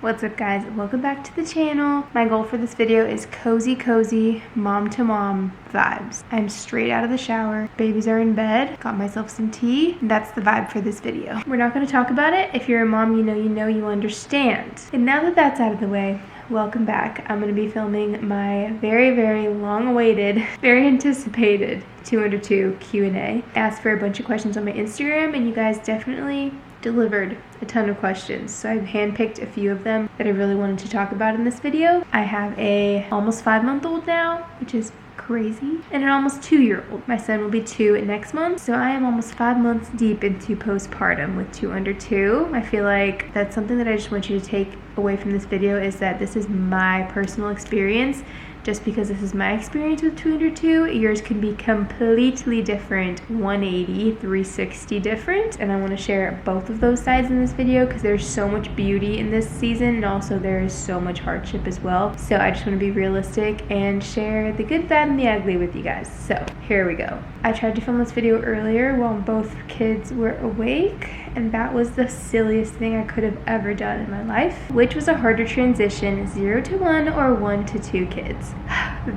What's up guys, welcome back to the channel. My goal for this video is cozy mom to mom vibes. I'm straight out of the shower, babies are in bed, got myself some tea. That's the vibe for this video. We're not going to talk about it. If you're a mom, you understand. And now that that's out of the way, welcome back. I'm going to be filming my very long awaited, very anticipated 2 under 2 Q&A. I asked for a bunch of questions on my Instagram and you guys definitely delivered a ton of questions, so I've handpicked a few of them that I really wanted to talk about in this video. I have a almost 5-month-old now, which is crazy, and an almost 2-year-old. My son will be 2 next month, so I am almost 5 months deep into postpartum with 2 under 2. I feel like that's something that I just want you to take away from this video, is that this is my personal experience. Just because this is my experience with 2 under 2, yours can be completely different, 180, 360 different. And I want to share both of those sides in this video because there's so much beauty in this season and also there is so much hardship as well. So I just want to be realistic and share the good, bad, and the ugly with you guys. So here we go. I tried to film this video earlier while both kids were awake, and that was the silliest thing I could have ever done in my life. Which was a harder transition, 0 to 1 or 1 to 2 kids?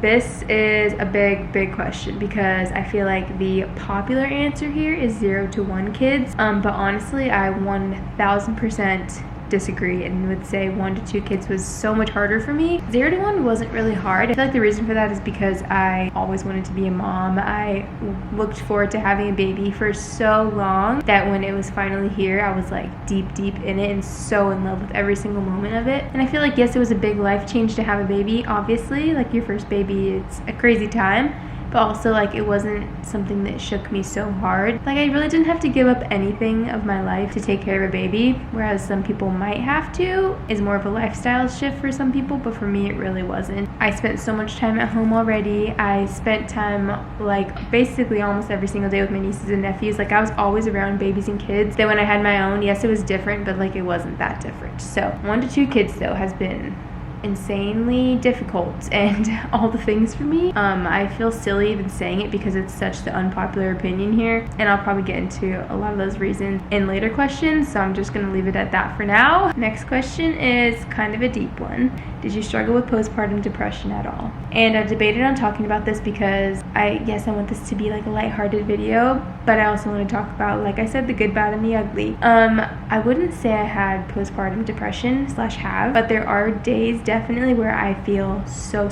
This is a big question because I feel like the popular answer here is 0 to 1 kids, but honestly I 1000% disagree and would say 1 to 2 kids was so much harder for me. 0 to 1 wasn't really hard. I feel like the reason for that is because I always wanted to be a mom. I looked forward to having a baby for so long that when it was finally here, I was like deep in it and so in love with every single moment of it. And I feel like, yes, it was a big life change to have a baby. Obviously, like your first baby, it's a crazy time. But also, like, it wasn't something that shook me so hard. Like, I really didn't have to give up anything of my life to take care of a baby, whereas some people might have to. Is more of a lifestyle shift for some people, but for me it really wasn't. I spent so much time at home already. I spent time, like, basically almost every single day with my nieces and nephews. Like, I was always around babies and kids. Then when I had my own, yes, it was different, but like, it wasn't that different. So 1 to 2 kids though has been insanely difficult and all the things for me. I feel silly even saying it because it's such the unpopular opinion here, and I'll probably get into a lot of those reasons in later questions, so I'm just gonna leave it at that for now. Next question is kind of a deep one. Did you struggle with postpartum depression at all? And I've debated on talking about this because I want this to be like a lighthearted video, but I also want to talk about, like I said, the good, bad, and the ugly. I wouldn't say I had postpartum depression / have, but there are days definitely where I feel so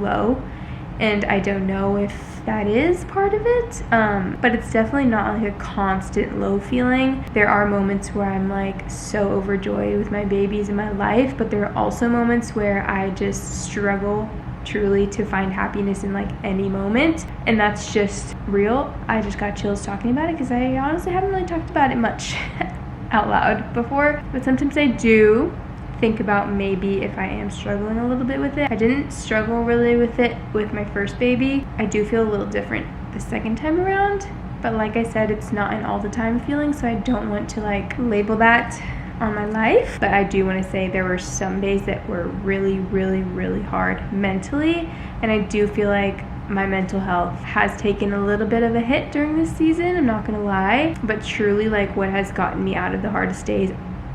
low, and I don't know if that is part of it, but it's definitely not like a constant low feeling. There are moments where I'm like so overjoyed with my babies in my life, but there are also moments where I just struggle truly to find happiness in like any moment, and that's just real. I just got chills talking about it because I honestly haven't really talked about it much out loud before, but sometimes I do think about maybe if I am struggling a little bit with it. I didn't struggle really with it with my first baby. I do feel a little different the second time around, but like I said, it's not an all the time feeling, so I don't want to like label that on my life. But I do want to say there were some days that were really hard mentally, and I do feel like my mental health has taken a little bit of a hit during this season, I'm not gonna lie. But truly, like, what has gotten me out of the hardest days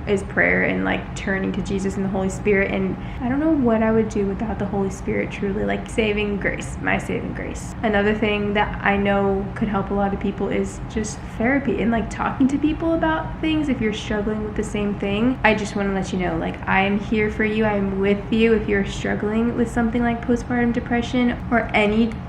is prayer and like turning to Jesus and the Holy Spirit. And I don't know what I would do without the Holy Spirit, truly, like saving grace, my saving grace. Another thing that I know could help a lot of people is just therapy and like talking to people about things if you're struggling with the same thing. I just want to let you know, like, I am here for you. I'm with you if you're struggling with something like postpartum depression or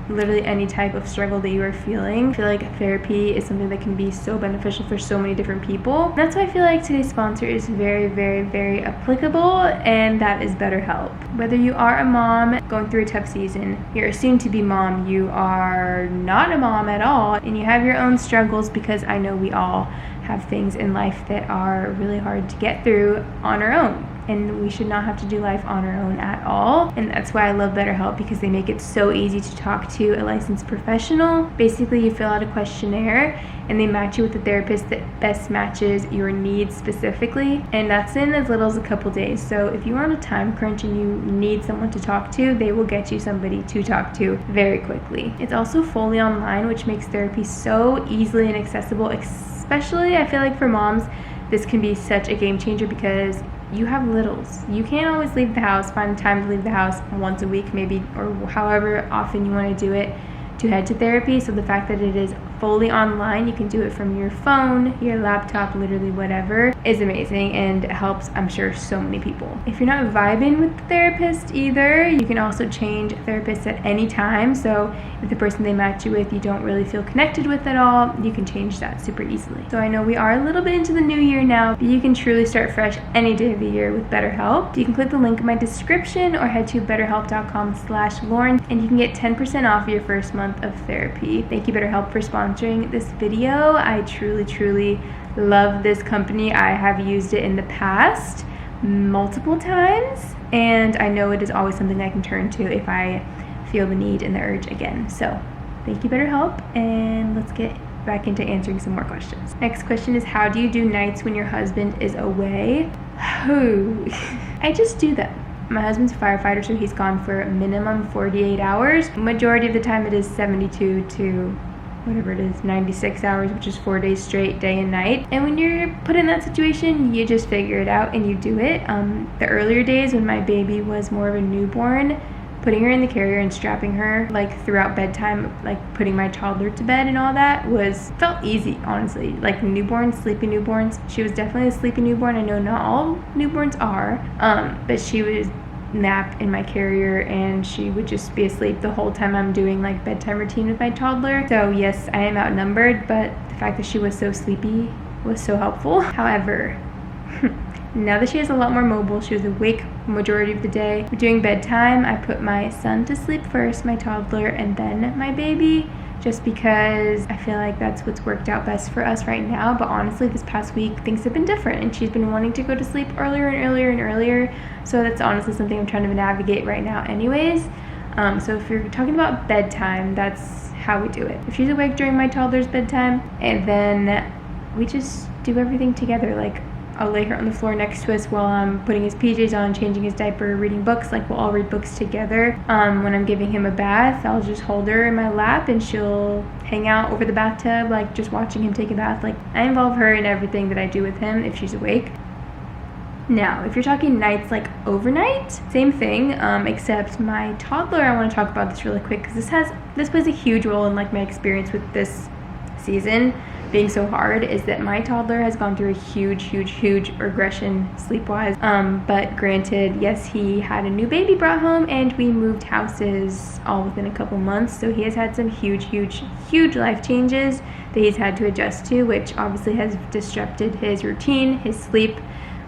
literally any type of struggle that you are feeling. I feel like therapy is something that can be so beneficial for so many different people. That's why I feel like today's sponsor is very applicable, and that is BetterHelp. Whether you are a mom going through a tough season, you're a soon-to-be mom, you are not a mom at all, and you have your own struggles, because I know we all have things in life that are really hard to get through on our own. And we should not have to do life on our own at all. And that's why I love BetterHelp, because they make it so easy to talk to a licensed professional. Basically, you fill out a questionnaire and they match you with the therapist that best matches your needs specifically. And that's in as little as a couple days. So if you're on a time crunch and you need someone to talk to, they will get you somebody to talk to very quickly. It's also fully online, which makes therapy so easily and accessible, especially I feel like for moms. This can be such a game changer because you have littles. You can't always leave the house. Find time to leave the house once a week maybe, or however often you want to do it, to head to therapy. So the fact that it is fully online, you can do it from your phone, your laptop, literally whatever, is amazing and helps, I'm sure, so many people. If you're not vibing with the therapist either, you can also change therapists at any time. So if the person they match you with you don't really feel connected with at all, you can change that super easily. So I know we are a little bit into the new year now, but you can truly start fresh any day of the year with BetterHelp. You can click the link in my description or head to betterhelp.com/Lauryn and you can get 10% off your first month of therapy. Thank you, BetterHelp, for sponsoring this video. I truly love this company. I have used it in the past multiple times, and I know it is always something I can turn to if I feel the need and the urge again. So thank you, BetterHelp, and let's get back into answering some more questions. Next question is, how do you do nights when your husband is away? I just do them. My husband's a firefighter, so he's gone for a minimum 48 hours. Majority of the time it is 72 to whatever it is, 96 hours, which is 4 days straight, day and night. And when you're put in that situation, you just figure it out and you do it. The earlier days when my baby was more of a newborn, putting her in the carrier and strapping her like throughout bedtime, like putting my toddler to bed and all that felt easy, honestly. Like newborns, sleepy newborns. She was definitely a sleepy newborn. I know not all newborns are, but she was nap in my carrier and she would just be asleep the whole time I'm doing like bedtime routine with my toddler. So yes, I am outnumbered, but the fact that she was so sleepy was so helpful. However, now that she is a lot more mobile, she was awake majority of the day. Doing bedtime, I put my son to sleep first, my toddler, and then my baby, just because I feel like that's what's worked out best for us right now. But honestly, this past week, things have been different, and she's been wanting to go to sleep earlier and earlier and earlier. So that's honestly something I'm trying to navigate right now anyways. So if you're talking about bedtime, that's how we do it. If she's awake during my toddler's bedtime, and then we just do everything together. Like, I'll lay her on the floor next to us while I'm putting his PJs on, changing his diaper, reading books. Like, we'll all read books together. When I'm giving him a bath, I'll just hold her in my lap and she'll hang out over the bathtub, like just watching him take a bath. Like, I involve her in everything that I do with him if she's awake. Now, if you're talking nights like overnight, same thing, except my toddler, I want to talk about this really quick because this plays a huge role in like my experience with this season being so hard, is that my toddler has gone through a huge regression sleep-wise. But granted, yes, he had a new baby brought home and we moved houses all within a couple months, so he has had some huge life changes that he's had to adjust to, which obviously has disrupted his routine, his sleep,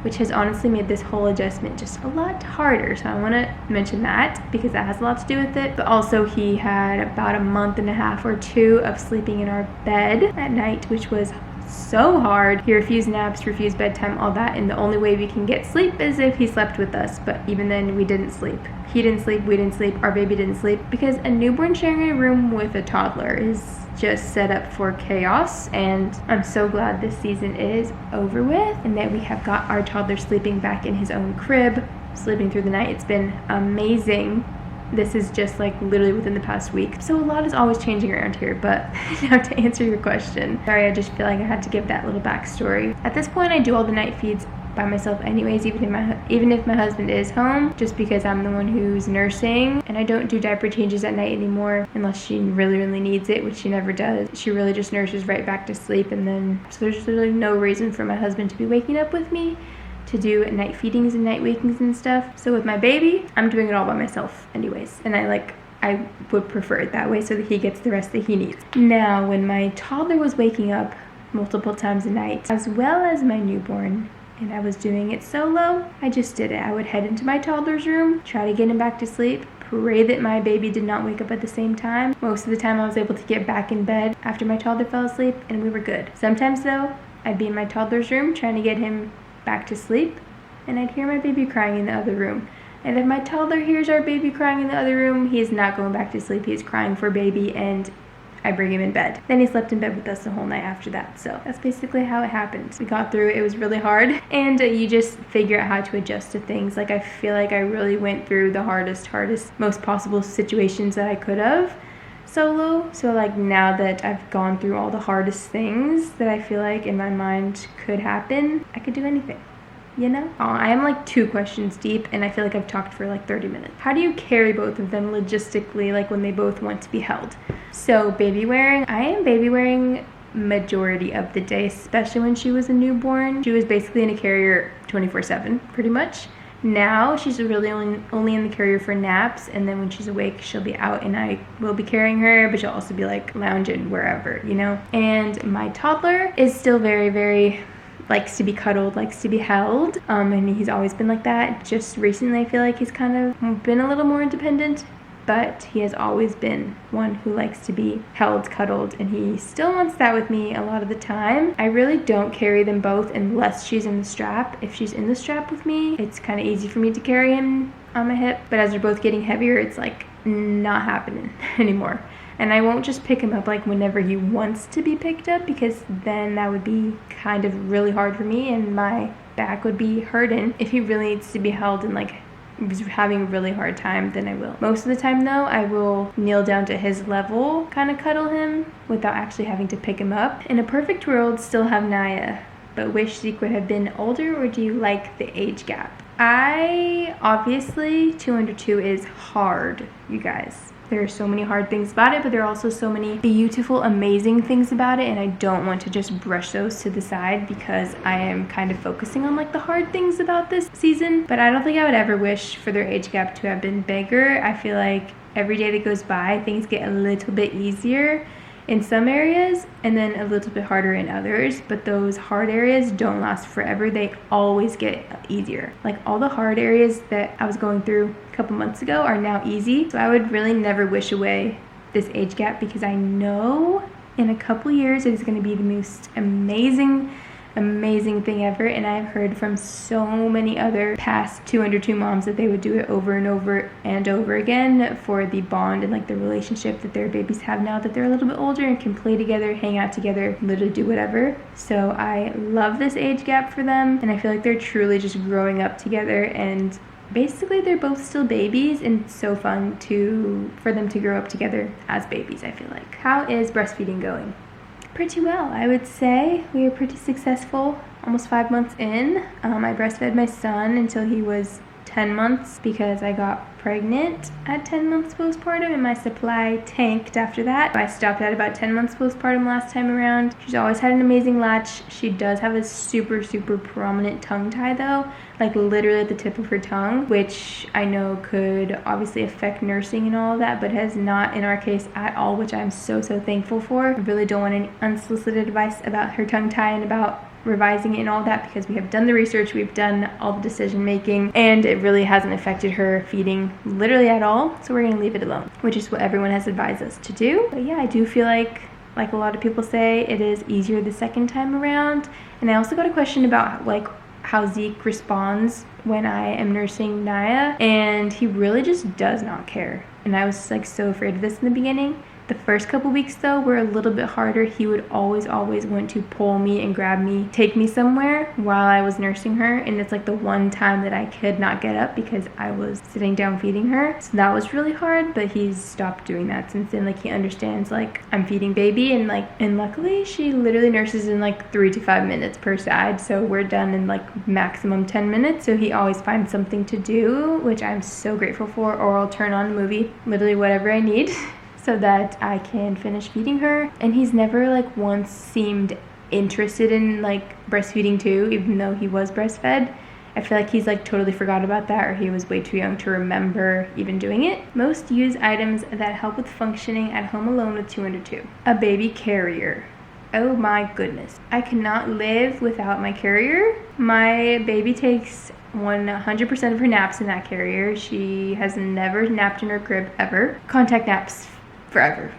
which has honestly made this whole adjustment just a lot harder. So I want to mention that because that has a lot to do with it. But also, he had about a month and a half or 2 of sleeping in our bed at night, which was so hard. He refused naps, refused bedtime, all that, and the only way we can get sleep is if he slept with us. But even then, we didn't sleep. He didn't sleep, we didn't sleep, our baby didn't sleep, because a newborn sharing a room with a toddler is just set up for chaos. And I'm so glad this season is over with and that we have got our toddler sleeping back in his own crib, sleeping through the night. It's been amazing. This is just like literally within the past week. So a lot is always changing around here, but now to answer your question. Sorry, I just feel like I had to give that little backstory. At this point, I do all the night feeds by myself anyways, even if my husband is home, just because I'm the one who's nursing, and I don't do diaper changes at night anymore unless she really needs it, which she never does. She really just nurses right back to sleep, and then so there's really no reason for my husband to be waking up with me to do night feedings and night wakings and stuff. So with my baby, I'm doing it all by myself anyways, and I would prefer it that way so that he gets the rest that he needs. Now, when my toddler was waking up multiple times a night, as well as my newborn, and I was doing it solo, I just did it. I would head into my toddler's room, try to get him back to sleep, pray that my baby did not wake up at the same time. Most of the time I was able to get back in bed after my toddler fell asleep, and we were good. Sometimes though, I'd be in my toddler's room trying to get him back to sleep, and I'd hear my baby crying in the other room. And if my toddler hears our baby crying in the other room, he is not going back to sleep. He is crying for baby, and I bring him in bed. Then he slept in bed with us the whole night after that. So that's basically how it happened. We got through it. It was really hard. And you just figure out how to adjust to things. Like, I feel like I really went through the hardest, most possible situations that I could have solo. So like, now that I've gone through all the hardest things that I feel like in my mind could happen, I could do anything. you know? I am like 2 questions deep and I feel like I've talked for like 30 minutes. How do you carry both of them logistically, like when they both want to be held? So baby wearing, I am baby wearing majority of the day, especially when she was a newborn. She was basically in a carrier 24/7 pretty much. Now she's really only in the carrier for naps, and then when she's awake she'll be out and I will be carrying her, but she'll also be like lounging wherever, you know? And my toddler is still very likes to be cuddled, likes to be held, and he's always been like that. Just recently I feel like he's kind of been a little more independent, but he has always been one who likes to be held, cuddled, and he still wants that with me a lot of the time. I really don't carry them both unless she's in the strap. If she's in the strap with me, it's kind of easy for me to carry him on my hip, but as they're both getting heavier, it's like not happening anymore. And I won't just pick him up like whenever he wants to be picked up, because then that would be kind of really hard for me and my back would be hurting. If he really needs to be held and like was having a really hard time, then I will. Most of the time though, I will kneel down to his level, kind of cuddle him without actually having to pick him up. In a perfect world, still have Naya, but wish Zeke would have been older, or do you like the age gap? Obviously 2 under 2 is hard, you guys. There are so many hard things about it, but there are also so many beautiful, amazing things about it, and I don't want to just brush those to the side because I am kind of focusing on like the hard things about this season. But I don't think I would ever wish for their age gap to have been bigger. I feel like every day that goes by, things get a little bit easier in some areas and then a little bit harder in others, but those hard areas don't last forever. They always get easier. Like all the hard areas that I was going through a couple months ago are now easy. So I would really never wish away this age gap, because I know in a couple years it is going to be the most amazing thing ever. And I've heard from so many other past 2 under 2 moms that they would do it over and over and over again for the bond and like the relationship that their babies have now that they're a little bit older and can play together, hang out together, literally do whatever. So I love this age gap for them, and I feel like they're truly just growing up together, and basically they're both still babies, and it's so fun for them to grow up together as babies, I feel like. How is breastfeeding going? Pretty well, I would say. We are pretty successful, almost 5 months in. I breastfed my son until he was 10 months because I got pregnant at 10 months postpartum and my supply tanked after that. I stopped at about 10 months postpartum last time around. She's always had an amazing latch. She does have a super prominent tongue tie though, like literally at the tip of her tongue, which I know could obviously affect nursing and all of that, but has not in our case at all, which I'm so thankful for. I really don't want any unsolicited advice about her tongue tie and about revising it and all that, because we have done the research, we've done all the decision making, and it really hasn't affected her feeding literally at all. So we're gonna leave it alone, which is what everyone has advised us to do. But yeah, I do feel like a lot of people say, it is easier the second time around. And I also got a question about like how Zeke responds when I am nursing Naya, and he really just does not care. And I was like so afraid of this in the beginning. The first couple weeks though were a little bit harder. He would always want to pull me and grab me, take me somewhere while I was nursing her, and it's like the one time that I could not get up because I was sitting down feeding her. So that was really hard, but he's stopped doing that since then. Like he understands like I'm feeding baby, and luckily she literally nurses in like 3 to 5 minutes per side, so we're done in like maximum 10 minutes. So he always finds something to do, which I'm so grateful for, or I'll turn on a movie, literally whatever I need so that I can finish feeding her. And he's never like once seemed interested in like breastfeeding too, even though he was breastfed. I feel like he's like totally forgot about that, or he was way too young to remember even doing it. Most used items that help with functioning at home alone with 2 under 2. A baby carrier. Oh my goodness. I cannot live without my carrier. My baby takes 100% of her naps in that carrier. She has never napped in her crib ever. Contact naps forever.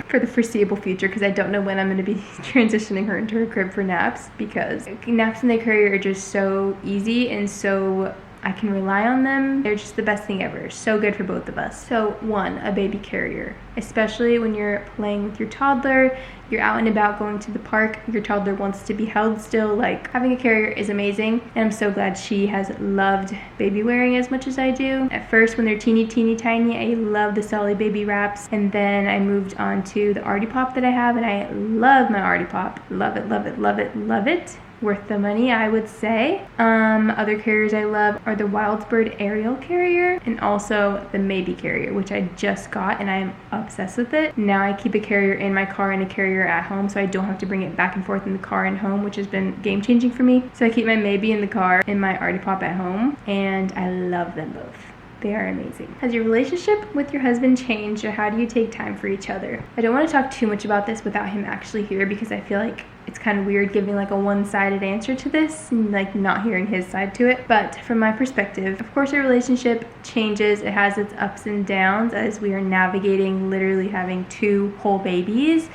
For the foreseeable future, because I don't know when I'm going to be transitioning her into her crib for naps, because naps in the carrier are just so easy and so I can rely on them. They're just the best thing ever. So good for both of us. So 1, a baby carrier, especially when you're playing with your toddler, you're out and about going to the park, your toddler wants to be held still. Like having a carrier is amazing, and I'm so glad she has loved baby wearing as much as I do. At first when they're teeny tiny, I love the Solly baby wraps, and then I moved on to the Artie Pop that I have, and I love my Artie Pop. Love it. worth the money, I would say. Other carriers I love are the Wildsbird Aerial Carrier and also the Maybe Carrier, which I just got and I am obsessed with it. Now I keep a carrier in my car and a carrier at home, so I don't have to bring it back and forth in the car and home, which has been game changing for me. So I keep my Maybe in the car and my Artie Pop at home, and I love them both. They are amazing. Has your relationship with your husband changed, or how do you take time for each other? I don't want to talk too much about this without him actually here, because I feel like it's kind of weird giving like a one-sided answer to this and like not hearing his side to it. But from my perspective, of course our relationship changes. It has its ups and downs as we are navigating literally having 2 whole babies.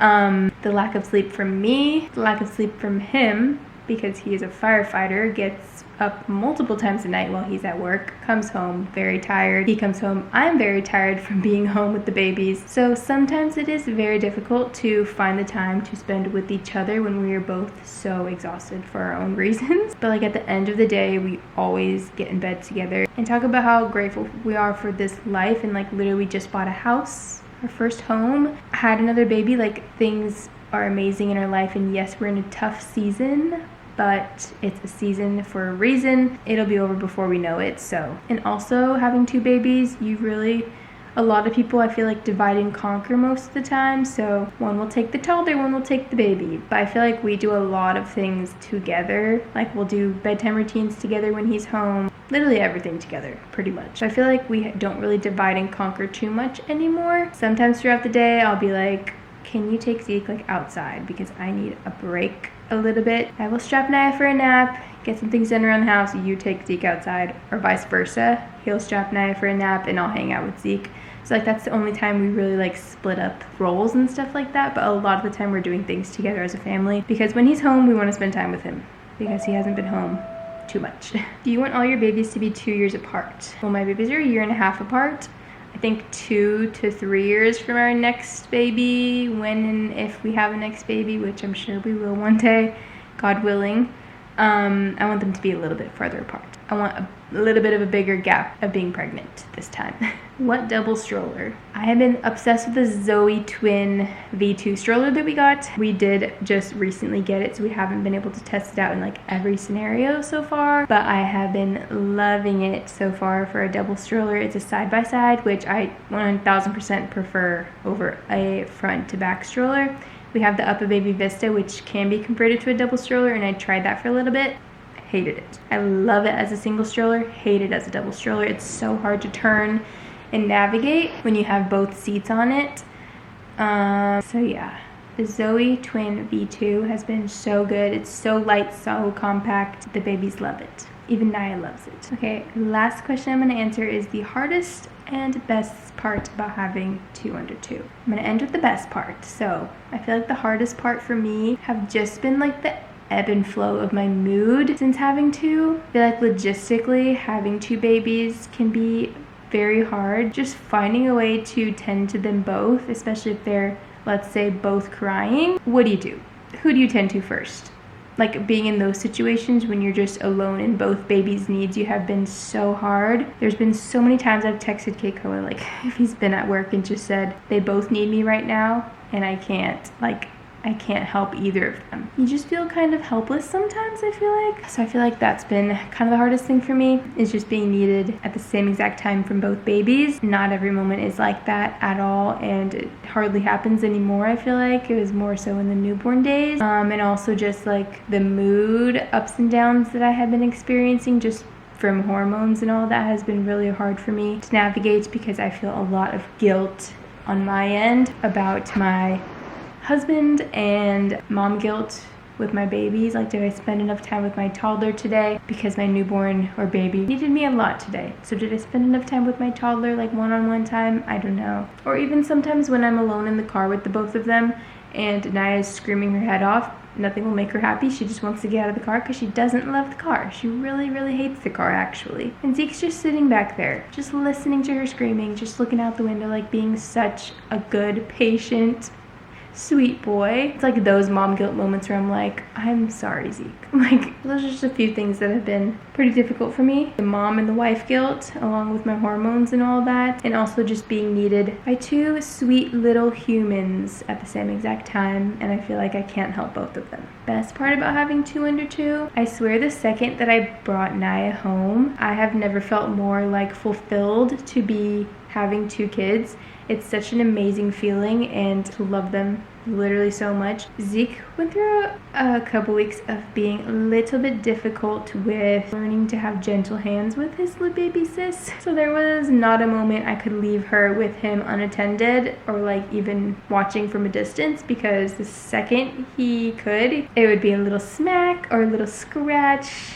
The lack of sleep from me, the lack of sleep from him, because he is a firefighter, gets up multiple times a night while he's at work, comes home very tired. He comes home, I'm very tired from being home with the babies. So sometimes it is very difficult to find the time to spend with each other when we are both so exhausted for our own reasons. But like at the end of the day, we always get in bed together and talk about how grateful we are for this life, and like literally just bought a house, our first home, had another baby. Like things are amazing in our life, and yes, we're in a tough season, but it's a season for a reason. It'll be over before we know it. So, and also having 2 babies, a lot of people I feel like divide and conquer most of the time. So one will take the toddler, one will take the baby. But I feel like we do a lot of things together. Like we'll do bedtime routines together when he's home, literally everything together pretty much. I feel like we don't really divide and conquer too much anymore. Sometimes throughout the day I'll be like, can you take Zeke like outside because I need a break a little bit. I will strap Naya for a nap, get some things done around the house, you take Zeke outside, or vice versa. He'll strap Naya for a nap and I'll hang out with Zeke. So like that's the only time we really like split up roles and stuff like that, but a lot of the time we're doing things together as a family, because when he's home we want to spend time with him because he hasn't been home too much. Do you want all your babies to be 2 years apart? Well, my babies are 1.5 years apart. I think 2 to 3 years from our next baby, when and if we have a next baby, which I'm sure we will one day, God willing. I want them to be a little bit farther apart. I want a little bit of a bigger gap of being pregnant this time. What double stroller? I have been obsessed with the Zoe Twin V2 stroller that we got. We did just recently get it, so we haven't been able to test it out in like every scenario so far, but I have been loving it so far for a double stroller. It's a side-by-side, which I 1000% prefer over a front to back stroller. We have the Upper Baby Vista, which can be converted to a double stroller, and I tried that for a little bit. Hated it. I love it as a single stroller, hate it as a double stroller. It's so hard to turn and navigate when you have both seats on it. So yeah, the Zoe Twin V2 has been so good. It's so light, so compact. The babies love it. Even Naya loves it. Okay, last question I'm gonna answer is the hardest and best part about having 2 under 2. I'm gonna end with the best part. So I feel like the hardest part for me have just been like the ebb and flow of my mood since having 2. I feel like logistically having 2 babies can be very hard. Just finding a way to tend to them both, especially if they're, let's say, both crying. What do you do? Who do you tend to first? Like being in those situations when you're just alone and both babies' needs you have been so hard. There's been so many times I've texted Keikoa, like if he's been at work and just said, they both need me right now and I can't help either of them. You just feel kind of helpless sometimes, I feel like. So I feel like that's been kind of the hardest thing for me, is just being needed at the same exact time from both babies. Not every moment is like that at all, and it hardly happens anymore, I feel like. It was more so in the newborn days. And also just like the mood ups and downs that I have been experiencing just from hormones and all that has been really hard for me to navigate, because I feel a lot of guilt on my end about my husband and mom guilt with my babies. Like, did I spend enough time with my toddler today? Because my newborn or baby needed me a lot today. So did I spend enough time with my toddler, like one-on-one time? I don't know. Or even sometimes when I'm alone in the car with the both of them and Naya's screaming her head off, nothing will make her happy. She just wants to get out of the car because she doesn't love the car. She really, really hates the car, actually. And Zeke's just sitting back there, just listening to her screaming, just looking out the window, like being such a good, patient, sweet boy. It's like those mom guilt moments where I'm like, I'm sorry, Zeke. Like, those are just a few things that have been pretty difficult for me. The mom and the wife guilt, along with my hormones and all that, and also just being needed by 2 sweet little humans at the same exact time, and I feel like I can't help both of them. best part about having 2 under 2. I swear the second that I brought Naya home, I have never felt more like fulfilled to be having 2 kids. It's such an amazing feeling and to love them literally so much. Zeke went through a couple weeks of being a little bit difficult with learning to have gentle hands with his little baby sis. So there was not a moment I could leave her with him unattended or like even watching from a distance, because the second he could, it would be a little smack or a little scratch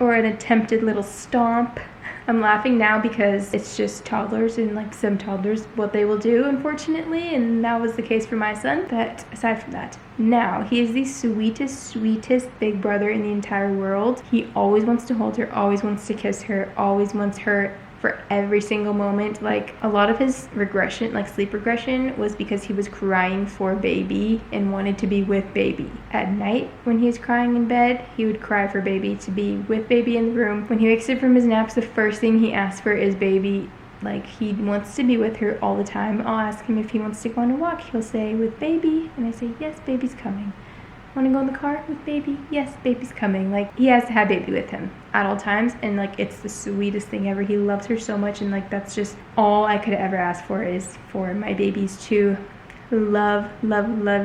or an attempted little stomp. I'm laughing now because it's just toddlers, and like some toddlers, what they will do, unfortunately, and that was the case for my son. But aside from that, now he is the sweetest big brother in the entire world. He always wants to hold her, always wants to kiss her, always wants her for every single moment. Like a lot of his regression, like sleep regression, was because he was crying for baby and wanted to be with baby. At night when he was crying in bed, he would cry for baby, to be with baby in the room. When he wakes up from his naps, the first thing he asks for is baby. Like he wants to be with her all the time. I'll ask him if he wants to go on a walk. He'll say with baby, and I say yes, baby's coming. Want to go in the car with baby? Yes, baby's coming. Like he has to have baby with him at all times, and like it's the sweetest thing ever. He loves her so much, and like that's just all I could ever ask for, is for my babies to love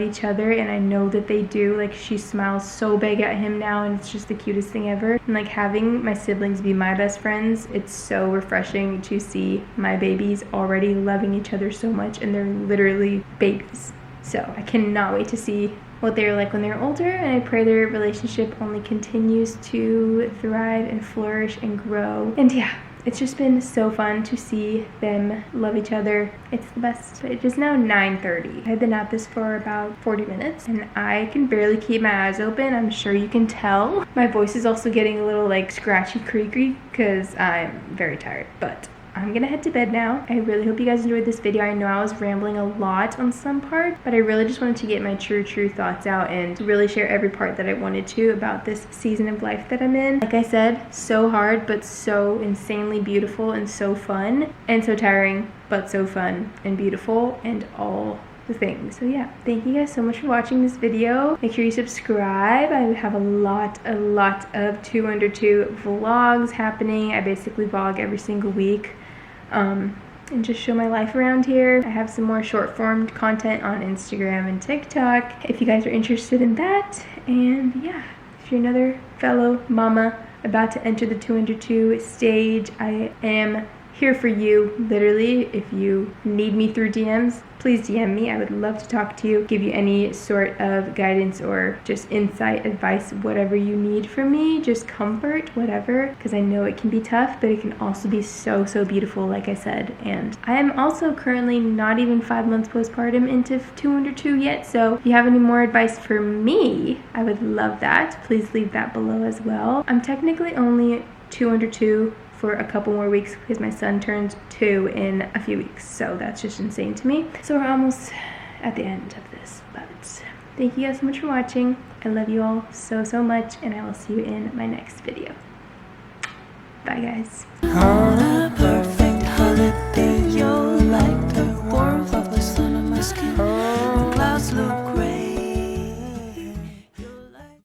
each other, and I know that they do. Like she smiles so big at him now, and it's just the cutest thing ever. And like having my siblings be my best friends, it's so refreshing to see my babies already loving each other so much, and they're literally babies. So I cannot wait to see what they're like when they're older, and I pray their relationship only continues to thrive and flourish and grow. And yeah, it's just been so fun to see them love each other. It's the best. It is now 9:30. I've been at this for about 40 minutes and I can barely keep my eyes open. I'm sure you can tell. My voice is also getting a little like scratchy creaky because I'm very tired, but I'm gonna head to bed now. I really hope you guys enjoyed this video. I know I was rambling a lot on some part, but I really just wanted to get my true thoughts out and really share every part that I wanted to about this season of life that I'm in. Like I said, so hard, but so insanely beautiful and so fun, and so tiring, but so fun and beautiful and all the things. So yeah, thank you guys so much for watching this video. Make sure you subscribe. I have a lot of 2 under 2 vlogs happening. I basically vlog every single week. And just show my life around here. I have some more short form content on Instagram and TikTok if you guys are interested in that. And yeah, if you're another fellow mama about to enter the 2 under 2 stage, I am here for you. Literally, if you need me through DMs, please DM me. I would love to talk to you, give you any sort of guidance or just insight, advice, whatever you need from me, just comfort, whatever, because I know it can be tough, but it can also be so beautiful, like I said. And I am also currently not even 5 months postpartum into 2 under 2 yet, so if you have any more advice for me, I would love that. Please leave that below as well. I'm technically only 2 under 2 for a couple more weeks because my son turns 2 in a few weeks, so that's just insane to me. So we're almost at the end of this, but thank you guys so much for watching. I love you all so much, and I will see you in my next video. Bye guys. On a perfect holiday.